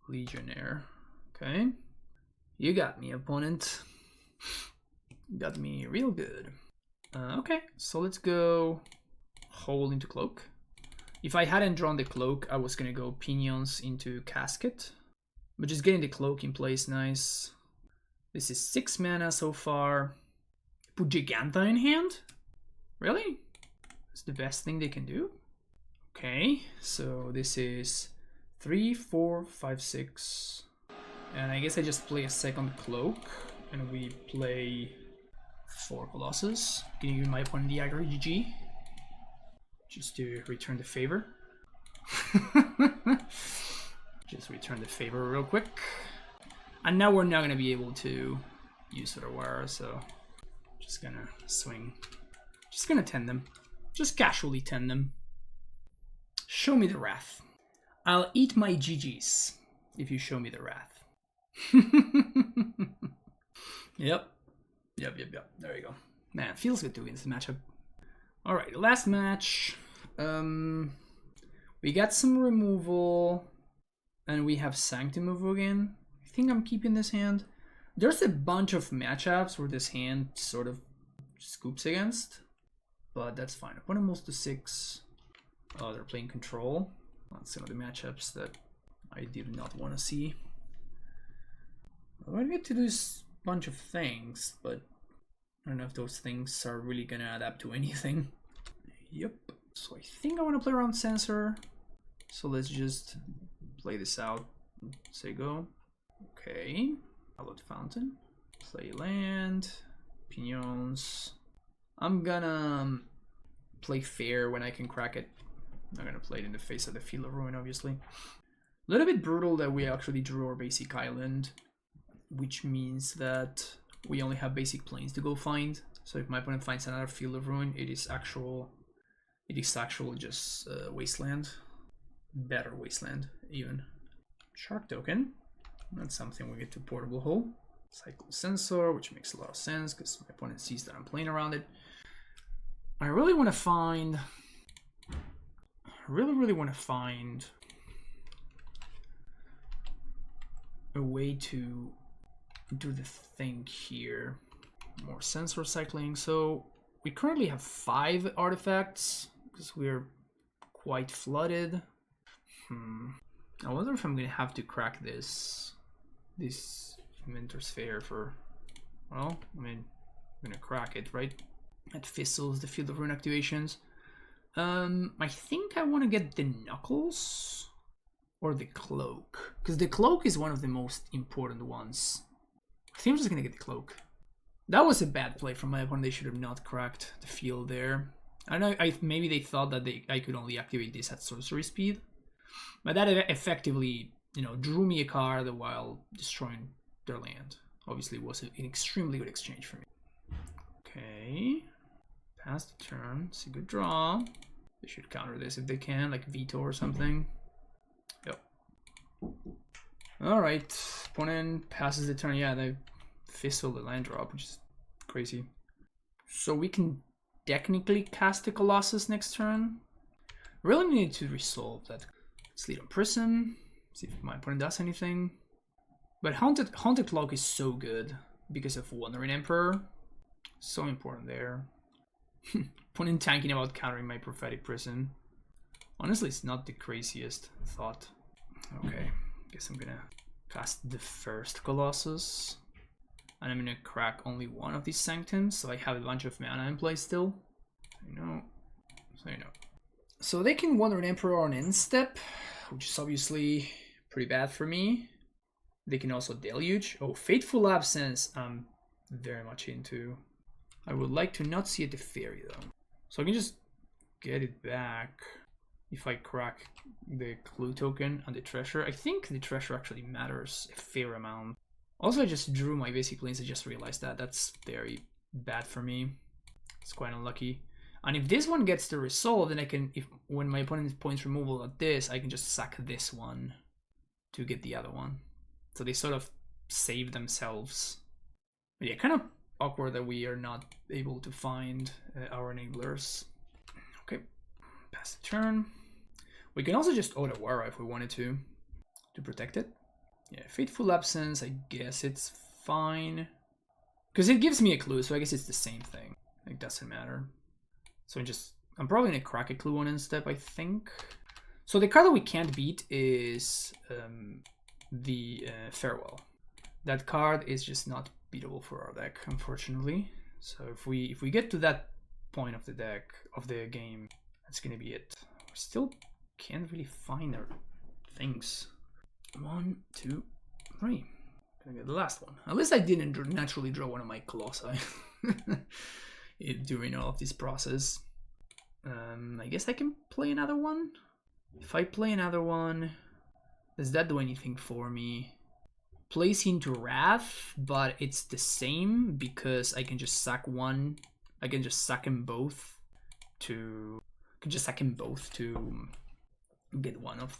[SPEAKER 1] Legionnaire. Okay. You got me, opponent. You got me real good. Okay, so let's go Hole into Cloak. If I hadn't drawn the Cloak, I was gonna go Pinions into Casket. But just getting the Cloak in place, nice. This is 6 mana so far. Put Jegantha in hand? Really? That's the best thing they can do? Okay, so this is 3, 4, 5, 6. And I guess I just play a second Cloak. And we play 4 Colossus. Can you give my opponent the aggro GG? Just to return the favor. Just return the favor real quick. And now we're not going to be able to use Otawara, so just gonna swing. Just gonna 10 them. Just casually 10 them. Show me the wrath. I'll eat my GGs if you show me the wrath. Yep. There you go. Man, feels good to win this matchup. Alright, last match. We got some removal. And we have Sanctum of Ugin. I think I'm keeping this hand. There's a bunch of matchups where this hand sort of scoops against. But that's fine. Opponent moves to 6. Oh, they're playing control. That's some of the matchups that I did not want to see. I get to do a bunch of things, but I don't know if those things are really gonna adapt to anything. Yep. So I think I want to play around Sensor. So let's just play this out. Say go. Okay. Hallowed Fountain. Play land. Pinions. I'm gonna play fair when I can crack it. I'm not gonna play it in the face of the Field of Ruin, obviously. A little bit brutal that we actually drew our basic island, which means that we only have basic planes to go find. So if my opponent finds another Field of Ruin, it is actual just wasteland. Better wasteland, even. Shark token. That's something we get to Portable Hole. Cycle Sensor, which makes a lot of sense because my opponent sees that I'm playing around it. I really want to find... really want to find a way to do the thing here. More sensor cycling. So we currently have 5 artifacts because we're quite flooded. I wonder if I'm gonna have to crack this Inventor's Fair for, well, I mean, I'm gonna crack it, right? That fizzles the Field of Ruin activations. I think I want to get the Knuckles or the Cloak, because the Cloak is one of the most important ones. I think I'm just gonna get the Cloak. That was a bad play from my opponent. They should have not cracked the field there. I don't know, maybe they thought that I could only activate this at sorcery speed. But that effectively, you know, drew me a card while destroying their land. Obviously, it was an extremely good exchange for me. Okay. Pass the turn. It's a good draw. They should counter this if they can, like veto or something. Yep. Alright. Opponent passes the turn. Yeah, they fizzle the land drop, which is crazy. So we can technically cast the Colossus next turn. Really need to resolve that. Let's lead on Prism. See if my opponent does anything. But Haunted Cloak is so good because of Wandering Emperor. So important there. Opponent tanking about countering my Prophetic Prison. Honestly, it's not the craziest thought. Okay, guess I'm gonna cast the first Colossus. And I'm gonna crack only one of these Sanctums, so I have a bunch of mana in play still. I know. So you know. So they can Wandering Emperor on end step, which is obviously pretty bad for me. They can also Deluge. Oh, Fateful Absence I'm very much into. I would like to not see a Teferi though. So I can just get it back if I crack the Clue token and the Treasure. I think the Treasure actually matters a fair amount. Also, I just drew my basic planes. I just realized that. That's very bad for me. It's quite unlucky. And if this one gets the resolve, then I can, when my opponent points removal at this, I can just sack this one to get the other one. So they sort of save themselves. But yeah, kind of awkward that we are not able to find our enablers. Okay, pass the turn. We can also just Otawara if we wanted to protect it. Yeah, Fateful Absence, I guess it's fine. Because it gives me a clue, so I guess it's the same thing. It doesn't matter. So I'm probably gonna crack a clue on Instep, I think. So the card that we can't beat is the Farewell. That card is just not beatable for our deck, unfortunately. So if we get to that point of the deck, of the game, that's gonna be it. We still can't really find our things. 1, 2, 3. Gonna get the last one. At least I didn't naturally draw one of my Colossi during all of this process. I guess I can play another one. If I play another one, does that do anything for me? Plays into Wrath, but it's the same because I can just sack one. I can just sack them both to. I can just sack them both to get one of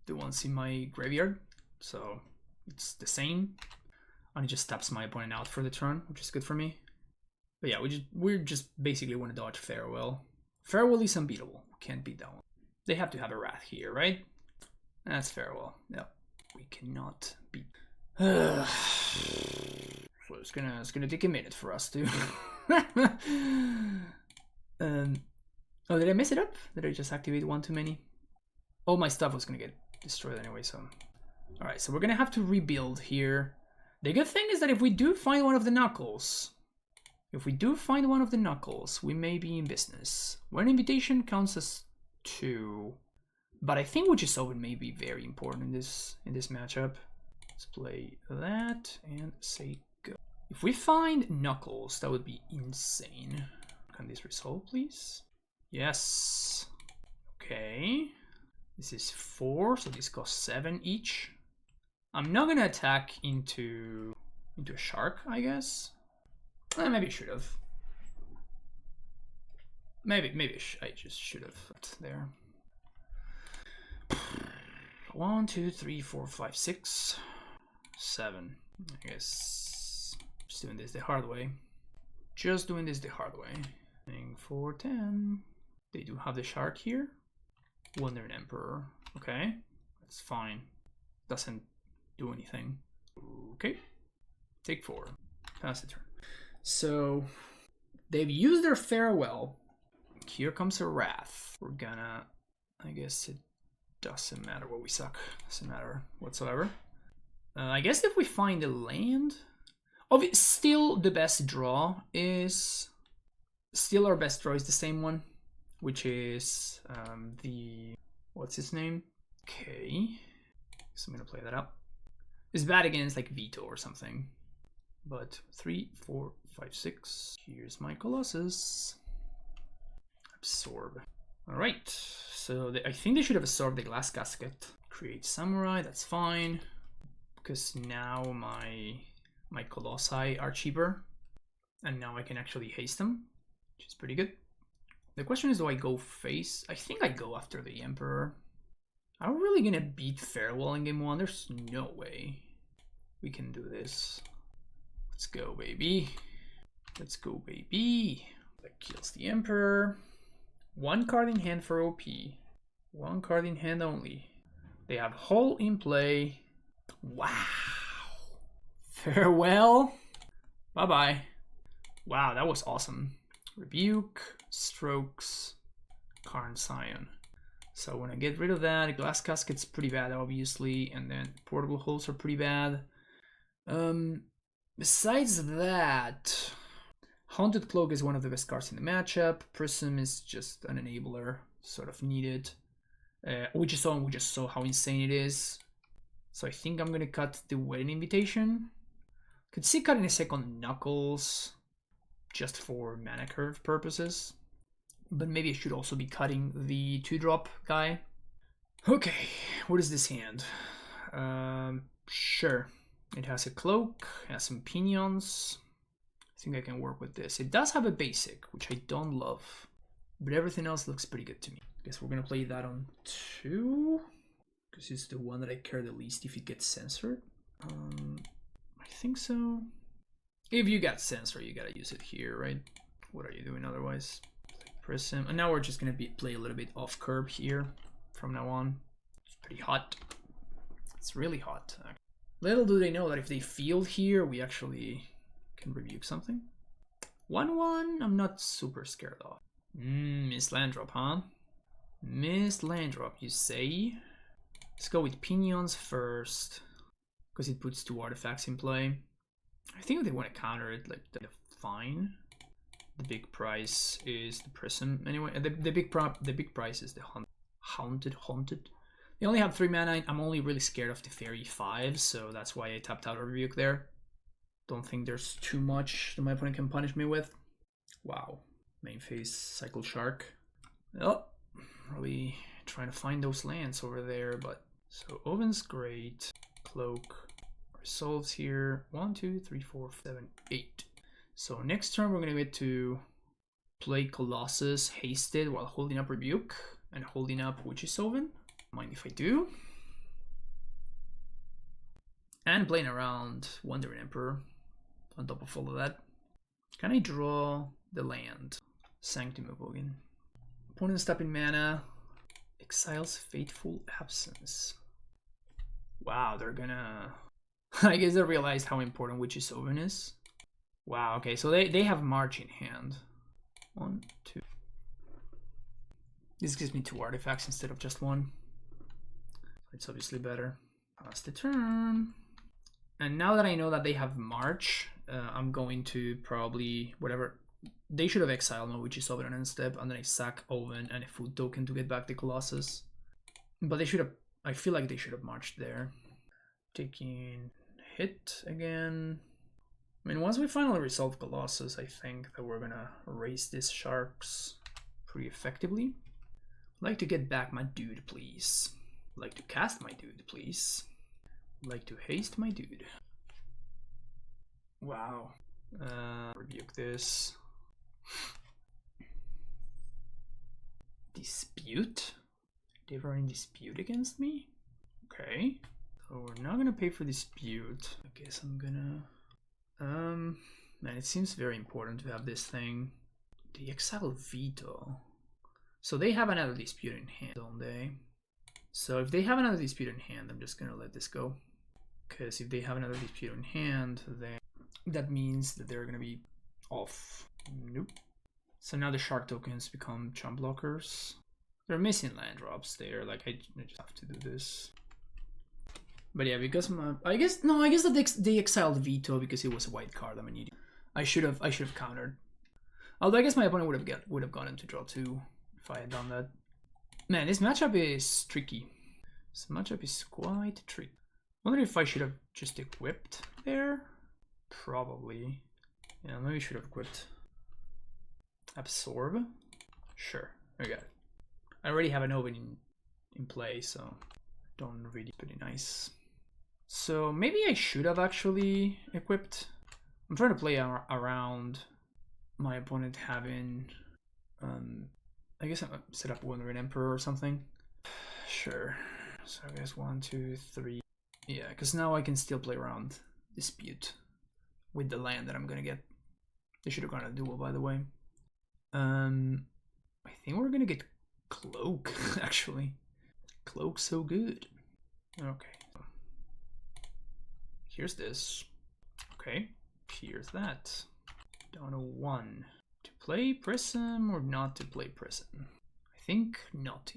[SPEAKER 1] the ones in my graveyard. So it's the same. And it just taps my opponent out for the turn, which is good for me. But yeah, we just basically want to dodge Farewell. Farewell is unbeatable. Can't beat that one. They have to have a Wrath here, right? That's Farewell. Yep. We cannot beat. So it's gonna take a minute for us to. Oh, did I mess it up? Did I just activate one too many? All my stuff was gonna get destroyed anyway. So, all right. So we're gonna have to rebuild here. The good thing is that if we do find one of the knuckles, we may be in business. One invitation counts as 2, but I think Witch's Oven may be very important in this matchup. Let's play that and say go. If we find knuckles, that would be insane. Can this resolve, please? Yes. Okay. This is 4, so this costs 7 each. I'm not gonna attack into a shark, I guess. Maybe I should have. Maybe I just should have there. 1, 2, 3, 4, 5, 6, 7. I guess just doing this the hard way. Just doing this the hard way. 4, 10. They do have the shark here. Wandering Emperor. Okay, that's fine. Doesn't do anything. Okay, take 4. Pass the turn. So they've used their Farewell. Here comes a Wrath. We're gonna, I guess it doesn't matter what we suck. Doesn't matter whatsoever. I guess if we find a land, still the best draw is, our best draw is the same one, which is what's his name? Okay, so I'm gonna play that up. It's bad against like Veto or something. But 3, 4, 5, 6. Here's my Colossus. Absorb. Alright, so I think they should have absorbed the Glass Casket. Create Samurai, that's fine. Because now my Colossi are cheaper. And now I can actually haste them, which is pretty good. The question is, do I go face? I think I go after the Emperor. Are we really gonna beat Farewell in game 1? There's no way we can do this. Let's go, baby. Let's go, baby. That kills the Emperor. 1 card in hand for OP. 1 card in hand only. They have Hull in play. Wow. Farewell. Bye-bye. Wow, that was awesome. Rebuke, Strokes, Karn Scion. So when I get rid of that, Glass Casket's pretty bad, obviously, and then Portable Hulls are pretty bad. Besides that, Haunted Cloak is one of the best cards in the matchup. Prism is just an enabler, sort of needed. We just saw how insane it is. So I think I'm gonna cut the Wedding Invitation. Could see cutting a second Knuckles, just for mana curve purposes. But maybe I should also be cutting the 2-drop guy. Okay, what is this hand? Sure. It has a cloak, has some pinions. I think I can work with this. It does have a basic, which I don't love, but everything else looks pretty good to me. Guess we're gonna play that on 2, because it's the one that I care the least if it gets censored. I think so. If you got censored, you gotta use it here, right? What are you doing otherwise? Prism. And now we're just gonna play a little bit off curb here from now on. It's pretty hot. It's really hot. Little do they know that if they field here, we actually can rebuke something. 1/1, I'm not super scared of. Miss Landrop, huh? Miss Landrop, you say? Let's go with Pinions first, because it puts 2 artifacts in play. I think if they want to counter it, like, they're fine. The big price is the Prism. Anyway, the big price is the Haunted. They only have 3 mana. I'm only really scared of the Fairy 5, so that's why I tapped out a Rebuke there. Don't think there's too much that my opponent can punish me with. Wow. Main phase, Cycle Shark. Oh, really trying to find those lands over there, but... So, Oven's great. Cloak. Resolves here. 1, 2, 3, 4, 7, 8. So next turn we're going to get to play Colossus hasted while holding up Rebuke and holding up Witch's Oven. Mind if I do? And playing around Wandering Emperor on top of all of that. Can I draw the land? Sanctum of Ogin. Opponent's tapping mana. Exiles Fateful Absence. Wow, they're gonna... I guess they realized how important Witch's Oven is. Wow, okay, so they have March in hand. 1, 2. This gives me 2 artifacts instead of just 1. It's obviously better. Pass the turn. And now that I know that they have March, I'm going to probably, whatever, they should have exiled my Witch's Oven on end step, and then I sack Oven and a food token to get back the Colossus. But they should have, I feel like they should have marched there. Taking hit again. I mean, once we finally resolve Colossus, I think that we're gonna raise these sharks pretty effectively. I'd like to get back my dude, please. I'd like to cast my dude, please. I'd like to haste my dude. Wow. Rebuke this. Dispute? They were in dispute against me? Okay. So we're not gonna pay for dispute. I guess I'm gonna... man, it seems very important to have this thing. The Exile Veto. So they have another dispute in hand, don't they? So if they have another dispute in hand, I'm just gonna let this go. Because if they have another dispute in hand, then that means that they're gonna be off. Nope. So now the shark tokens become chump blockers. They're missing land drops there. Like I just have to do this. But yeah, because I guess that they exiled Veto because it was a white card. I mean, I should have countered. Although I guess my opponent would have gotten to draw 2 if I had done that. Man, this matchup is tricky. This matchup is quite tricky. I wonder if I should have just equipped there. Probably. Yeah, maybe I should have equipped. Absorb. Sure, I got it. I already have an Oven in play, so don't really pretty nice. So maybe I should have actually equipped. I'm trying to play around my opponent having, I guess I'm set up Wandering Emperor or something. Sure. So I guess 1, 2, 3. Yeah, because now I can still play around Dispute with the land that I'm gonna get. They should have gone a duel, by the way. I think we're gonna get Cloak, actually. Cloak so good. Okay. Here's this. Okay. Here's that. Down to 1. To play Prism or not to play Prism? I think not.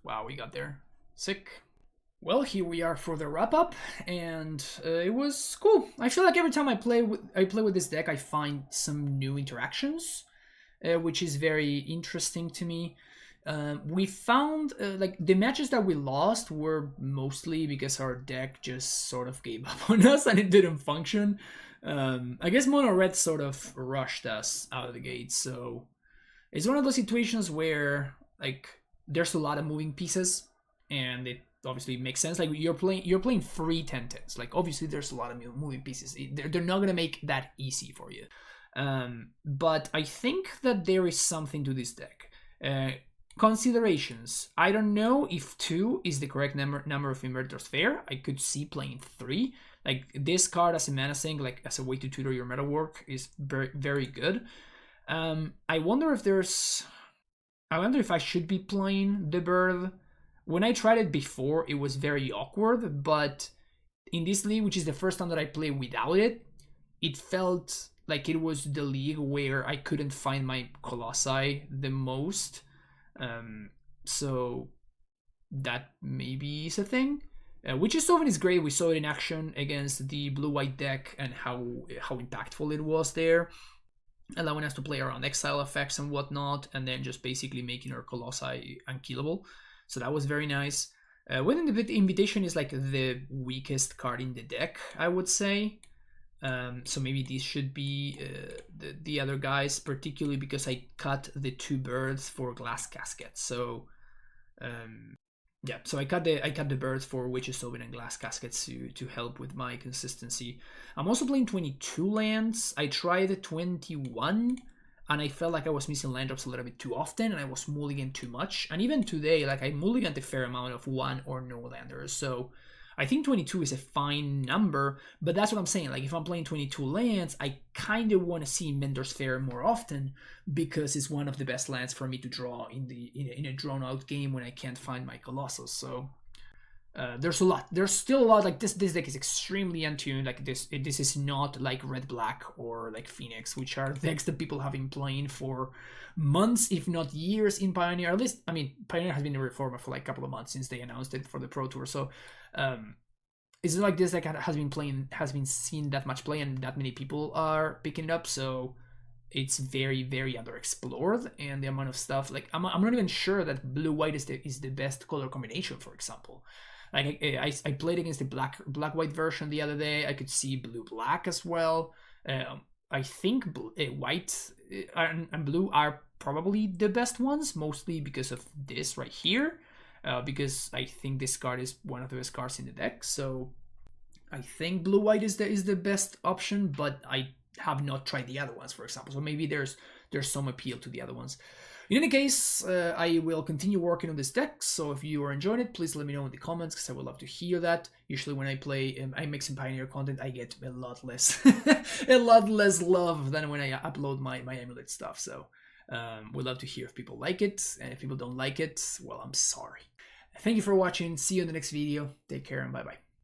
[SPEAKER 1] Wow, we got there. Sick. Well, here we are for the wrap up, and it was cool. I feel like every time I play with this deck, I find some new interactions, which is very interesting to me. We found like the matches that we lost were mostly because our deck just sort of gave up on us and it didn't function. I guess Mono Red sort of rushed us out of the gate, so it's one of those situations where like there's a lot of moving pieces, and it obviously makes sense. Like you're playing free 10-10s. Like obviously there's a lot of moving pieces. They're not gonna make that easy for you. But I think that there is something to this deck. Considerations. I don't know if 2 is the correct number of Inventor Sphere. I could see playing 3. Like, this card as a mana sink, like as a way to tutor your meta work, is very, very good. I wonder if I should be playing the bird. When I tried it before, it was very awkward, but in this league, which is the first time that I play without it, it felt like it was the league where I couldn't find my Colossi the most. So that maybe is a thing. Witch's-Oven is great. We saw it in action against the blue-white deck and how impactful it was there, allowing us to play around exile effects and whatnot, and then just basically making our Colossi unkillable. So that was very nice. Winning the Invitation is like the weakest card in the deck, I would say. So maybe these should be the other guys, particularly because I cut the 2 birds for Glass Casket. So yeah, so I cut the birds for Witch's-Oven and Glass Caskets to help with my consistency. I'm also playing 22 lands. I tried 21, and I felt like I was missing land drops a little bit too often, and I was mulligan too much. And even today, like, I mulliganed a fair amount of 1 or no landers. So I think 22 is a fine number, but that's what I'm saying. Like, if I'm playing 22 lands, I kind of want to see Inventor Sphere more often, because it's one of the best lands for me to draw in a drawn-out game when I can't find my Colossus. So there's a lot. There's still a lot. Like, this deck is extremely untuned. Like, this is not like Red Black or like Phoenix, which are decks that people have been playing for months, if not years, in Pioneer. At least, I mean, Pioneer has been in Reformer for like a couple of months since they announced it for the Pro Tour. So it's like this deck has been seen that much play, and that many people are picking it up. So it's very, very underexplored, and the amount of stuff, like, I'm not even sure that blue-white is the best color combination, for example. Like, I played against the black-white version the other day. I could see blue-black as well. I think white and blue are probably the best ones, mostly because of this right here. Because I think this card is one of the best cards in the deck. So I think blue-white is the best option, but I have not tried the other ones, for example. So maybe there's some appeal to the other ones. In any case, I will continue working on this deck, so if you are enjoying it, please let me know in the comments, because I would love to hear that. Usually when I play, I make some Pioneer content, I get a lot less love than when I upload my Amulet stuff. So we'd love to hear if people like it, and if people don't like it, well, I'm sorry. Thank you for watching. See you in the next video. Take care and bye-bye.